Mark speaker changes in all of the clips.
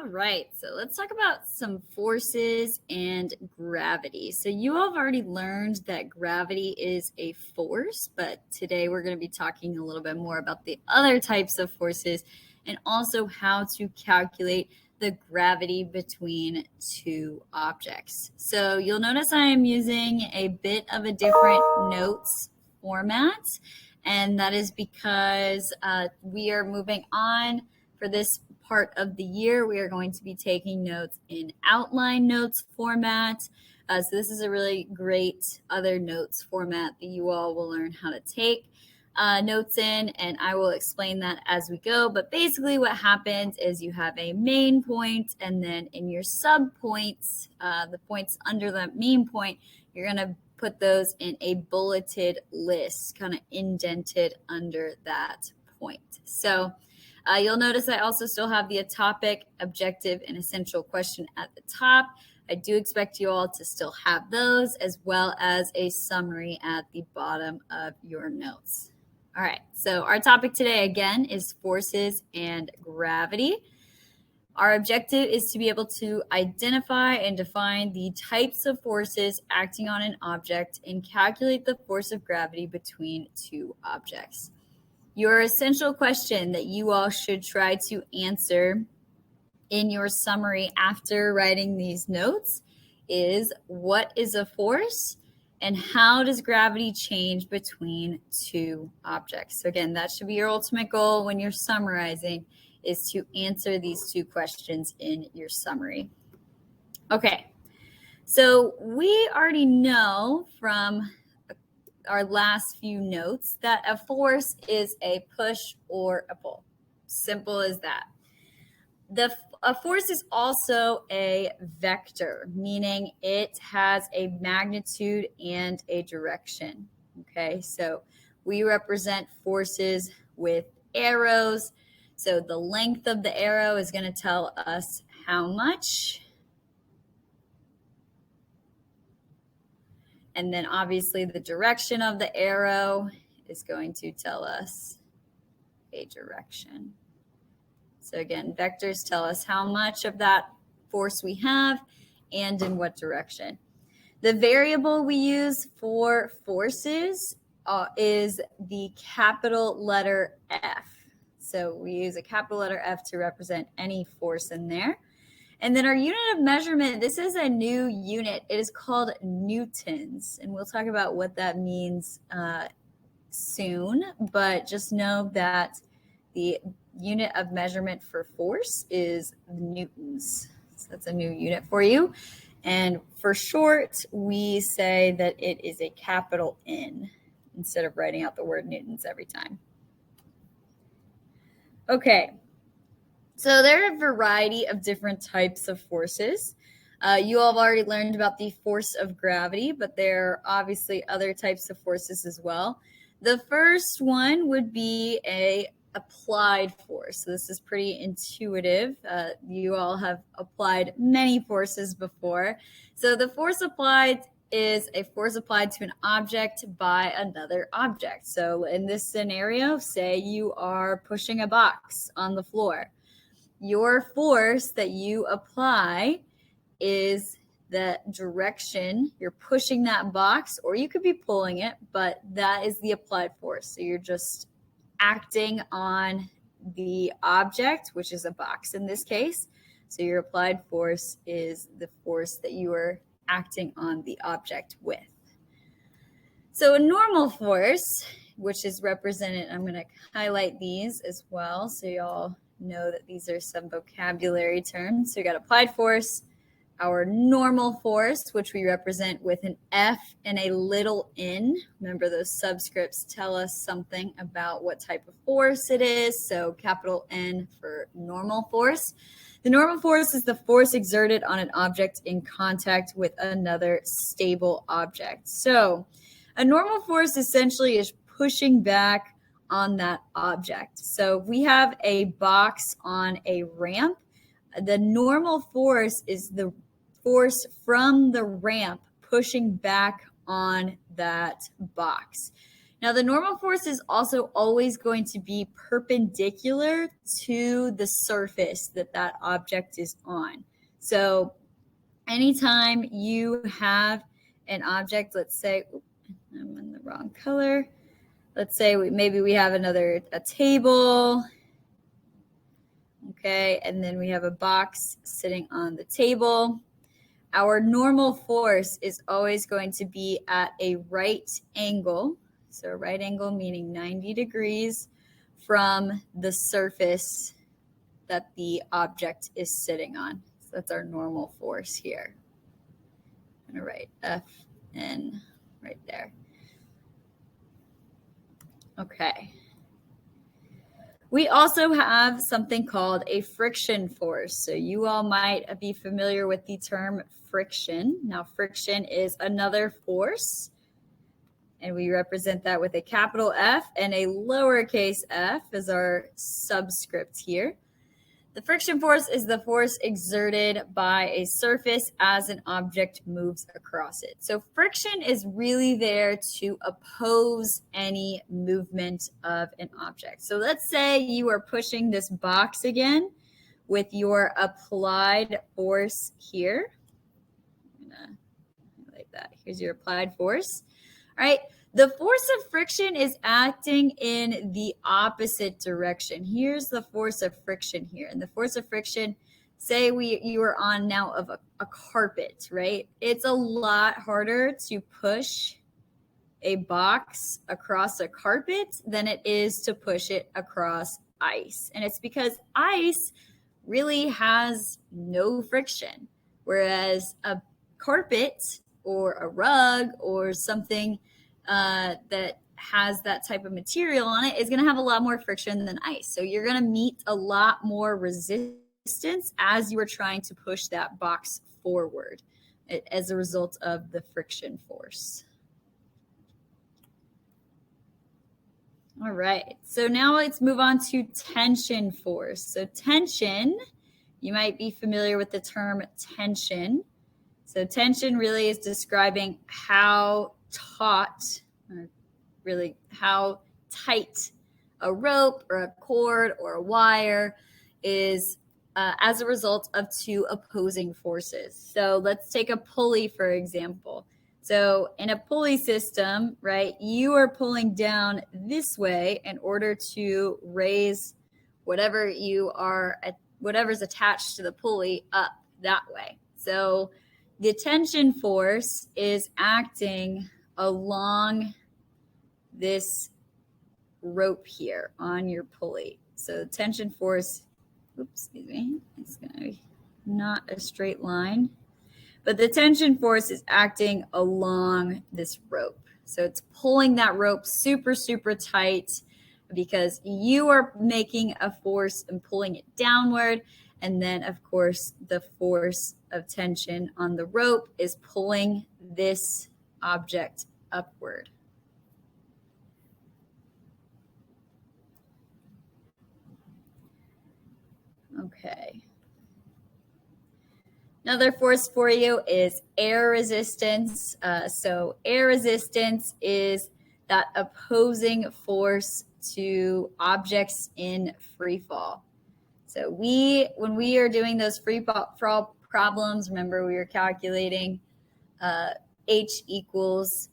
Speaker 1: All right, so let's talk about some forces and gravity. So you all have already learned that gravity is a force, but today we're going to be talking a little bit more about the other types of forces and also how to calculate the gravity between two objects. So you'll notice I am using a bit of a different notes format, and that is because we are moving on for this part of the year. We are going to be taking notes in outline notes format. So this is a really great other notes format that you all will learn how to take notes in, and I will explain that as we go. But basically what happens is you have a main point, and then in your sub points, the points under the main point, you're going to put those in a bulleted list, kind of indented under that point. So you'll notice I also still have the topic, objective, and essential question at the top. I do expect you all to still have those, as well as a summary at the bottom of your notes. All right, so our topic today, again, is forces and gravity. Our objective is to be able to identify and define the types of forces acting on an object and calculate the force of gravity between two objects. Your essential question that you all should try to answer in your summary after writing these notes is, what is a force and how does gravity change between two objects? So again, that should be your ultimate goal when you're summarizing, is to answer these two questions in your summary. Okay, so we already know from our last few notes that a force is a push or a pull. Simple as that. A force is also a vector, meaning it has a magnitude and a direction. Okay, so we represent forces with arrows. So the length of the arrow is going to tell us how much. And then obviously the direction of the arrow is going to tell us a direction. So again, vectors tell us how much of that force we have and in what direction. The variable we use for forces is the capital letter F. So we use a capital letter F to represent any force in there. And then our unit of measurement, this is a new unit. It is called newtons, and we'll talk about what that means soon, but just know that the unit of measurement for force is newtons. So that's a new unit for you. And for short, we say that it is a capital N instead of writing out the word newtons every time. Okay. So there are a variety of different types of forces. You all have already learned about the force of gravity, but there are obviously other types of forces as well. The first one would be a applied force. So this is pretty intuitive. You all have applied many forces before. So the force applied is a force applied to an object by another object. So in this scenario, say you are pushing a box on the floor. Your force that you apply is the direction you're pushing that box, or you could be pulling it, but that is the applied force. So you're just acting on the object, which is a box in this case. So your applied force is the force that you are acting on the object with. So a normal force, which is represented, I'm going to highlight these as well so y'all know that these are some vocabulary terms. So we got applied force, our normal force, which we represent with an F and a little n. Remember, those subscripts tell us something about what type of force it is. So capital N for normal force. The normal force is the force exerted on an object in contact with another stable object. So a normal force essentially is pushing back on that object. So if we have a box on a ramp, the normal force is the force from the ramp pushing back on that box. Now, the normal force is also always going to be perpendicular to the surface that that object is on. So anytime you have an object, let's say, I'm in the wrong color. Let's say maybe we have a table. Okay, and then we have a box sitting on the table. Our normal force is always going to be at a right angle. So a right angle meaning 90 degrees from the surface that the object is sitting on. So that's our normal force here. I'm going to write Fn right there. Okay. We also have something called a friction force. So you all might be familiar with the term friction. Now, friction is another force, and we represent that with a capital F and a lowercase f as our subscript here. The friction force is the force exerted by a surface as an object moves across it. So friction is really there to oppose any movement of an object. So let's say you are pushing this box again with your applied force here. I'm gonna highlight that. Here's your applied force. All right. The force of friction is acting in the opposite direction. Here's the force of friction here. And the force of friction, say you are on now of a carpet, right? It's a lot harder to push a box across a carpet than it is to push it across ice. And it's because ice really has no friction, whereas a carpet or a rug or something that has that type of material on it is going to have a lot more friction than ice. So you're going to meet a lot more resistance as you are trying to push that box forward as a result of the friction force. All right, so now let's move on to tension force. So tension, you might be familiar with the term tension. So tension really is describing how taut, or really how tight a rope or a cord or a wire is as a result of two opposing forces. So let's take a pulley, for example. So in a pulley system, right, you are pulling down this way in order to raise whatever's attached to the pulley up that way. So the tension force is acting along this rope here on your pulley. So the tension force, it's going to be not a straight line, but the tension force is acting along this rope. So it's pulling that rope super, super tight because you are making a force and pulling it downward. And then, of course, the force of tension on the rope is pulling this object upward. Okay. Another force for you is air resistance. So air resistance is that opposing force to objects in free fall. So when we are doing those free fall problems, remember we were calculating H equals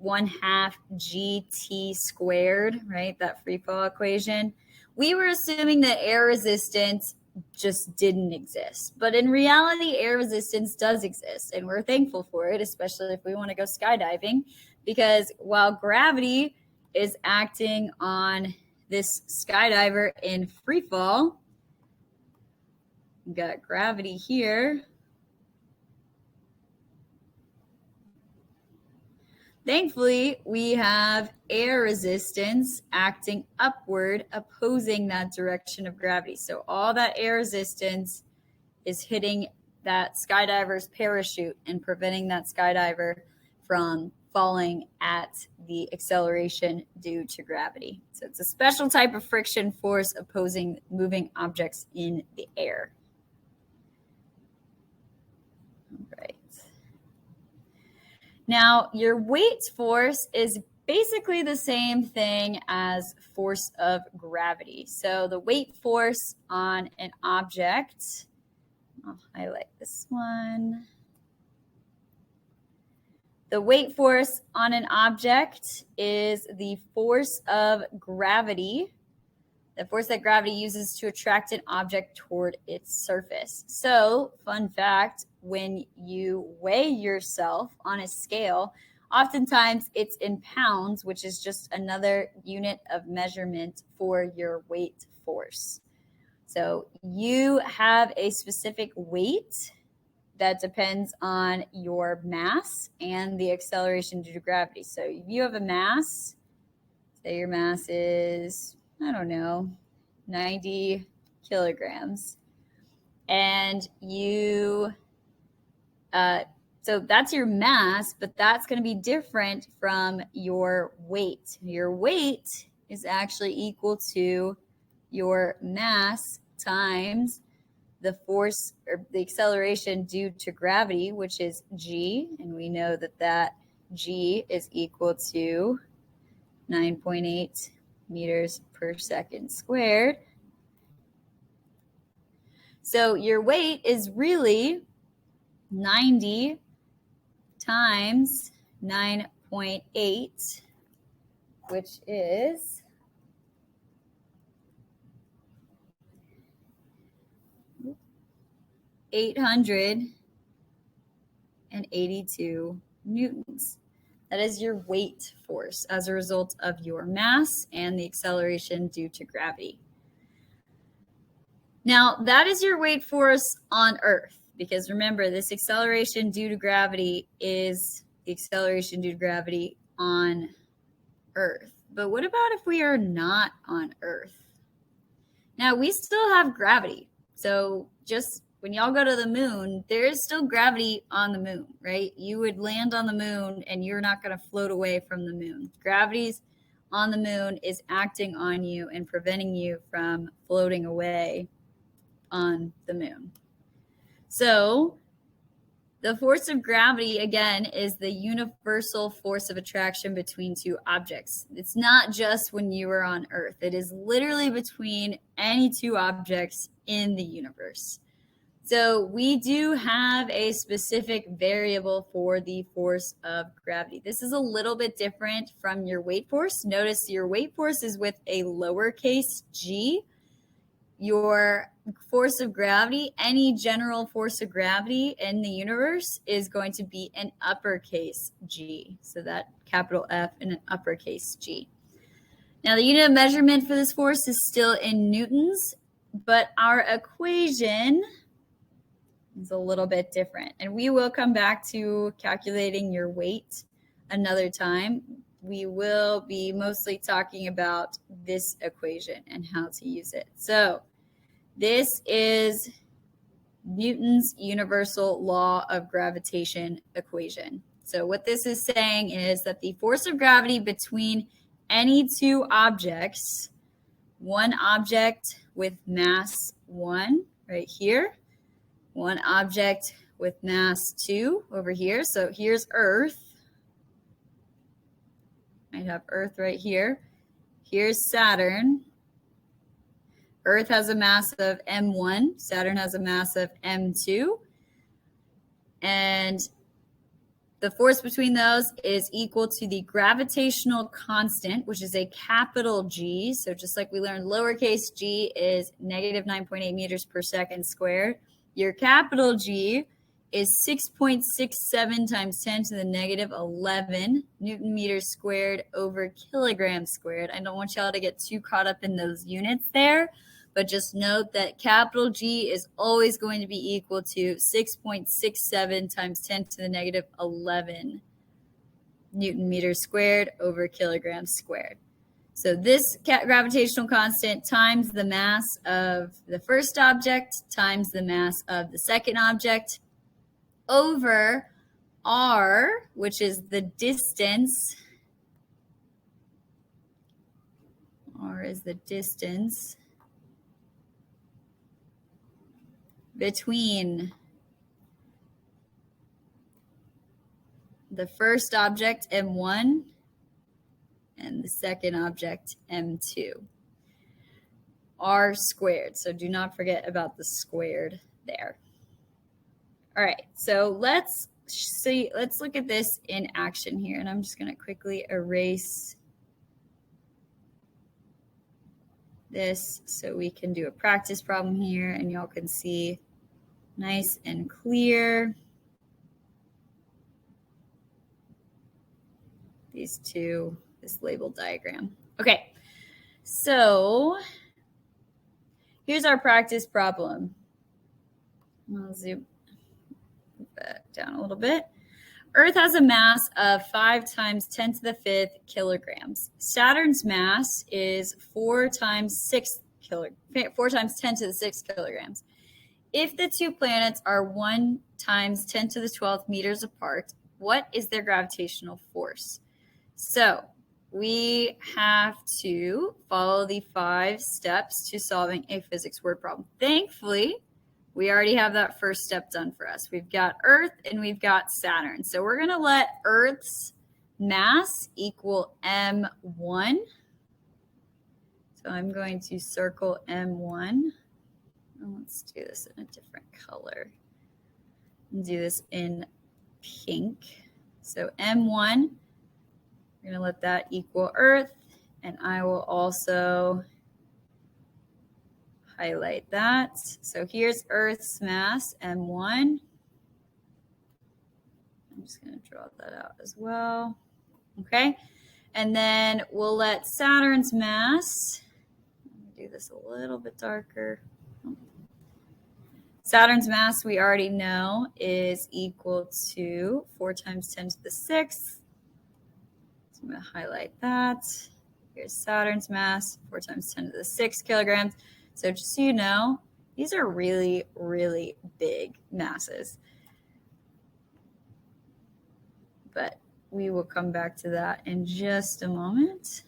Speaker 1: 1/2 GT squared, right? That free fall equation. We were assuming that air resistance just didn't exist. But in reality, air resistance does exist, and we're thankful for it, especially if we want to go skydiving, because while gravity is acting on this skydiver in free fall, we've got gravity here. Thankfully, we have air resistance acting upward, opposing that direction of gravity. So all that air resistance is hitting that skydiver's parachute and preventing that skydiver from falling at the acceleration due to gravity. So it's a special type of friction force opposing moving objects in the air. All right. Now, your weight force is basically the same thing as force of gravity. So the weight force on an object, I'll highlight this one. The weight force on an object is the force of gravity, the force that gravity uses to attract an object toward its surface. So, fun fact, when you weigh yourself on a scale, oftentimes it's in pounds, which is just another unit of measurement for your weight force. So you have a specific weight that depends on your mass and the acceleration due to gravity. So if you have a mass, say your mass is, I don't know, 90 kilograms, and you, so that's your mass, but that's going to be different from your weight. Your weight is actually equal to your mass times the force or the acceleration due to gravity, which is g, and we know that g is equal to 9.8 meters per second squared. So your weight is really 90 times 9.8, which is 882 newtons. That is your weight force as a result of your mass and the acceleration due to gravity. Now, that is your weight force on Earth, because remember, this acceleration due to gravity is the acceleration due to gravity on Earth. But what about if we are not on Earth? Now, we still have gravity. So just when y'all go to the moon, there is still gravity on the moon, right? You would land on the moon and you're not going to float away from the moon. Gravity's on the moon is acting on you and preventing you from floating away on the moon. So the force of gravity, again, is the universal force of attraction between two objects. It's not just when you are on Earth. It is literally between any two objects in the universe. So we do have a specific variable for the force of gravity. This is a little bit different from your weight force. Notice your weight force is with a lowercase g. Your force of gravity, any general force of gravity in the universe, is going to be an uppercase g. So that capital F and an uppercase g. Now the unit of measurement for this force is still in newtons, but our equation is a little bit different. And we will come back to calculating your weight another time. We will be mostly talking about this equation and how to use it. So this is Newton's universal law of gravitation equation. So what this is saying is that the force of gravity between any two objects, one object with mass 1 right here, one object with mass 2 over here. So here's Earth. I'd have Earth right here. Here's Saturn. Earth has a mass of m1. Saturn has a mass of m2. And the force between those is equal to the gravitational constant, which is a capital G. So just like we learned, lowercase g is negative 9.8 meters per second squared. Your capital G is 6.67 times 10 to the negative 11 Newton meters squared over kilograms squared. I don't want y'all to get too caught up in those units there, but just note that capital G is always going to be equal to 6.67 times 10 to the negative 11 Newton meters squared over kilograms squared. So this gravitational constant times the mass of the first object times the mass of the second object over r, which is the distance. R is the distance between the first object, m1, and the second object, m2. R squared, so do not forget about the squared there. All right, so let's look at this in action here, and I'm just going to quickly erase this so we can do a practice problem here and y'all can see nice and clear these two, this labeled diagram. Okay, so here's our practice problem. I'll zoom that down a little bit. Earth has a mass of 5 times 10 to the 5th kilograms. Saturn's mass is 4 times 10 to the 6th kilograms. If the two planets are 1 times 10 to the 12th meters apart, what is their gravitational force? So we have to follow the 5 steps to solving a physics word problem. Thankfully, we already have that first step done for us. We've got Earth and we've got Saturn. So we're going to let Earth's mass equal m1. So I'm going to circle m1. Let's do this in a different color. Do this in pink. So m1, we're going to let that equal Earth. And I will also highlight that. So here's Earth's mass, m1. I'm just going to draw that out as well. Okay. And then we'll let Saturn's mass, let me do this a little bit darker. Saturn's mass, we already know, is equal to 4 times 10 to the 6th. So I'm going to highlight that. Here's Saturn's mass, 4 times 10 to the 6th kilograms. So just so you know, these are really, really big masses. But we will come back to that in just a moment.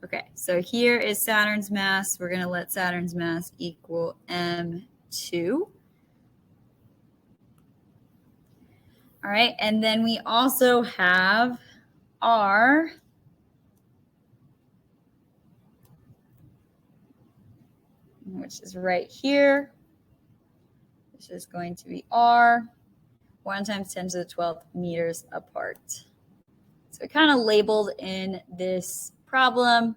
Speaker 1: Okay, so here is Saturn's mass. We're going to let Saturn's mass equal m2. All right, and then we also have R, which is right here, which is going to be R, 1 times 10 to the 12th meters apart. So we kind of labeled in this problem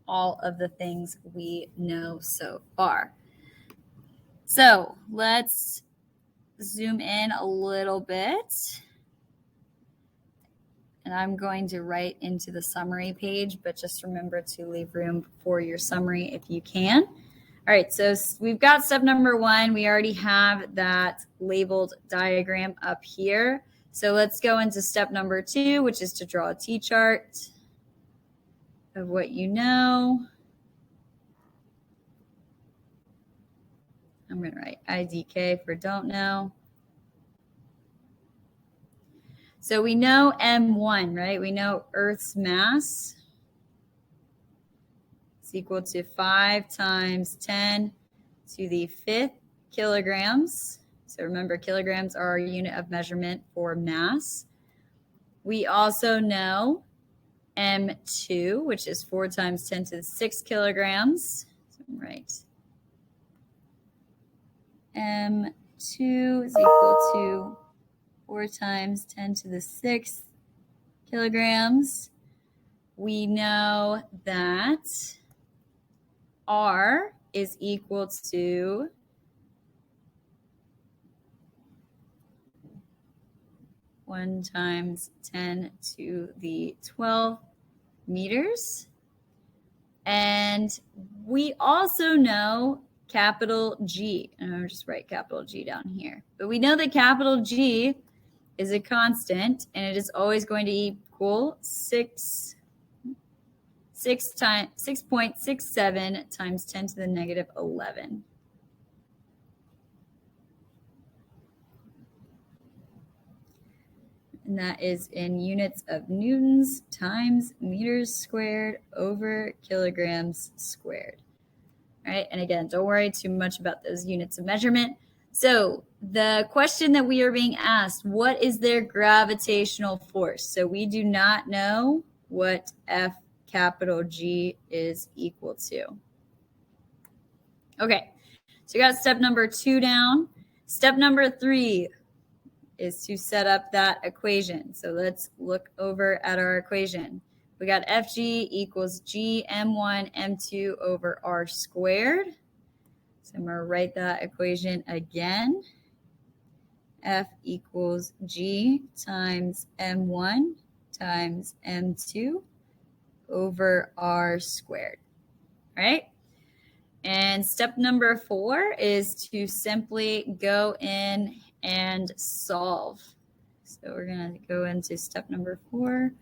Speaker 1: all of the things we know so far. So let's zoom in a little bit. And I'm going to write into the summary page, but just remember to leave room for your summary if you can. All right, so we've got step number 1. We already have that labeled diagram up here. So let's go into step number 2, which is to draw a T-chart of what you know. I'm going to write IDK for don't know. So we know M1, right? We know Earth's mass is equal to 5 times 10 to the 5th kilograms. So remember, kilograms are our unit of measurement for mass. We also know M2, which is 4 times 10 to the 6 kilograms. So I'm right. M2 is equal to 4 times 10 to the 6th kilograms. We know that R is equal to 1 times 10 to the 12 meters. And we also know capital G. And I'll just write capital G down here. But we know that capital G is a constant, and it is always going to equal 6.67 times 10 to the negative 11. And that is in units of newtons times meters squared over kilograms squared. All right, and again, don't worry too much about those units of measurement. So the question that we are being asked, what is their gravitational force? So we do not know what F capital G is equal to. Okay, so you got step number 2 down. Step number 3 is to set up that equation. So let's look over at our equation. We got FG equals G M1 M2 over R squared. So I'm going to write that equation again. F equals G times M1 times M2 over R squared. All right? And step number 4 is to simply go in and solve. So we're going to go into step number 4.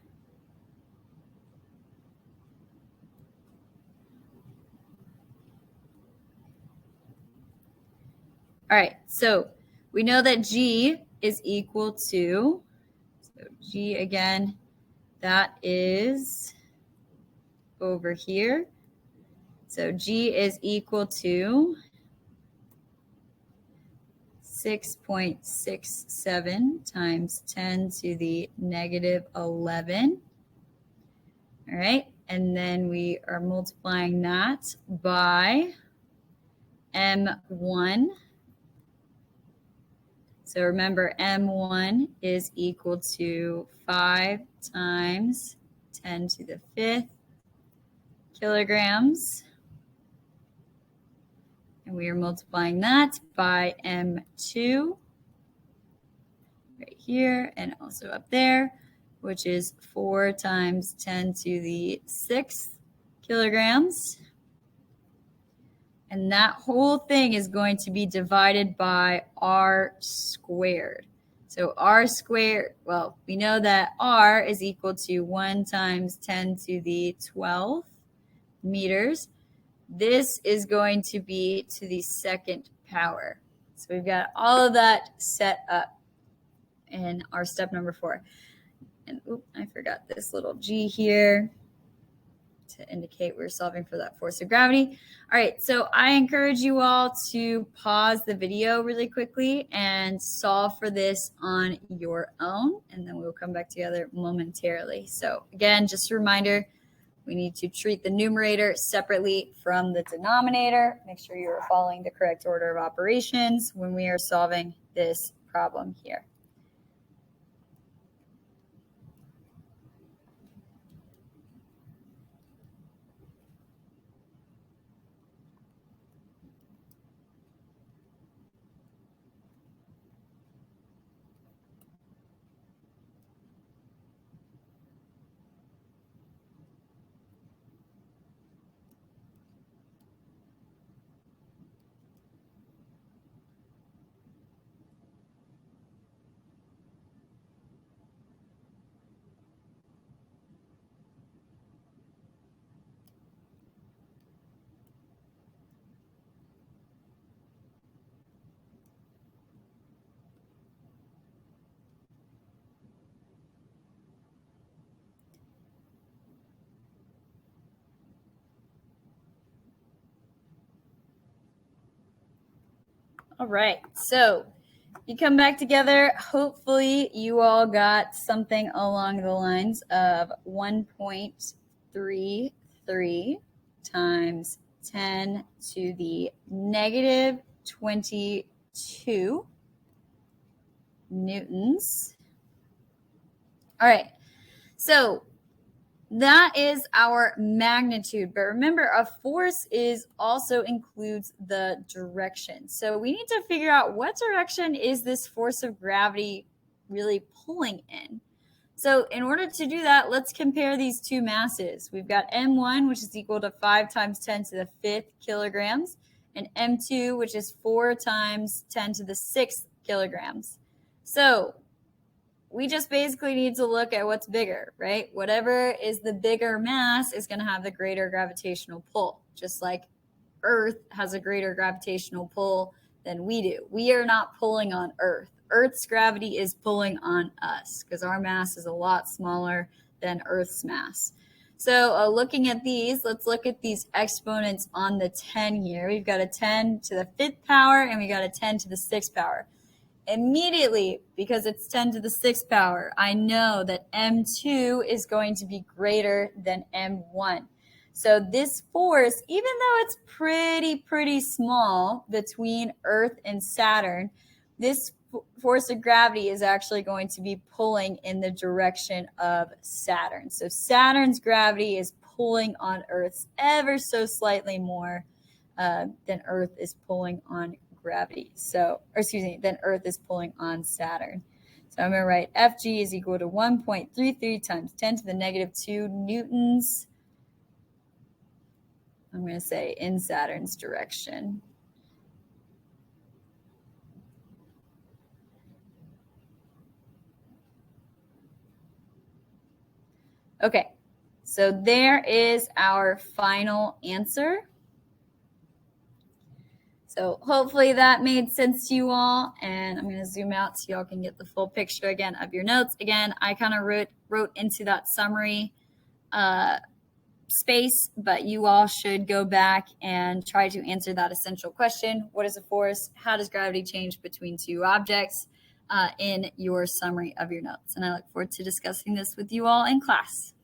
Speaker 1: All right, so we know that G is equal to, so G again, that is over here. So G is equal to 6.67 times 10 to the negative 11. All right, and then we are multiplying that by M1. So remember, M1 is equal to 5 times 10 to the 5th kilograms. And we are multiplying that by M2 right here and also up there, which is 4 times 10 to the 6th kilograms. And that whole thing is going to be divided by R squared. So R squared, well, we know that R is equal to 1 times 10 to the 12th meters. This is going to be to the 2nd power. So we've got all of that set up in our step number 4. And I forgot this little G here to indicate we're solving for that force of gravity. All right, so I encourage you all to pause the video really quickly and solve for this on your own, and then we'll come back together momentarily. So again, just a reminder, we need to treat the numerator separately from the denominator. Make sure you are following the correct order of operations when we are solving this problem here. All right, so you come back together. Hopefully you all got something along the lines of 1.33 times 10 to the negative 22 newtons. All right, so that is our magnitude. But remember, a force is also includes the direction. So we need to figure out what direction is this force of gravity really pulling in. So in order to do that, let's compare these two masses. We've got M1, which is equal to 5 times 10 to the 5th kilograms, and M2, which is 4 times 10 to the 6th kilograms. So we just basically need to look at what's bigger, right? Whatever is the bigger mass is going to have the greater gravitational pull, just like Earth has a greater gravitational pull than we do. We are not pulling on Earth. Earth's gravity is pulling on us because our mass is a lot smaller than Earth's mass. So looking at these, let's look at these exponents on the 10 here. We've got a 10 to the 5th power and we got a 10 to the 6th power. immediately, because it's 10 to the 6th power, I know that M2 is going to be greater than M1. So this force, even though it's pretty small between Earth and Saturn, this force of gravity is actually going to be pulling in the direction of Saturn. So Saturn's gravity is pulling on Earth's ever so slightly more than Earth is pulling on gravity. So, or excuse me, than Earth is pulling on Saturn. So I'm going to write Fg is equal to 1.33 times 10 to the negative 2 newtons. I'm going to say in Saturn's direction. Okay, so there is our final answer. So hopefully that made sense to you all, and I'm going to zoom out so y'all can get the full picture again of your notes. Again, I kind of wrote into that summary space, but you all should go back and try to answer that essential question. What is a force? How does gravity change between two objects in your summary of your notes? And I look forward to discussing this with you all in class.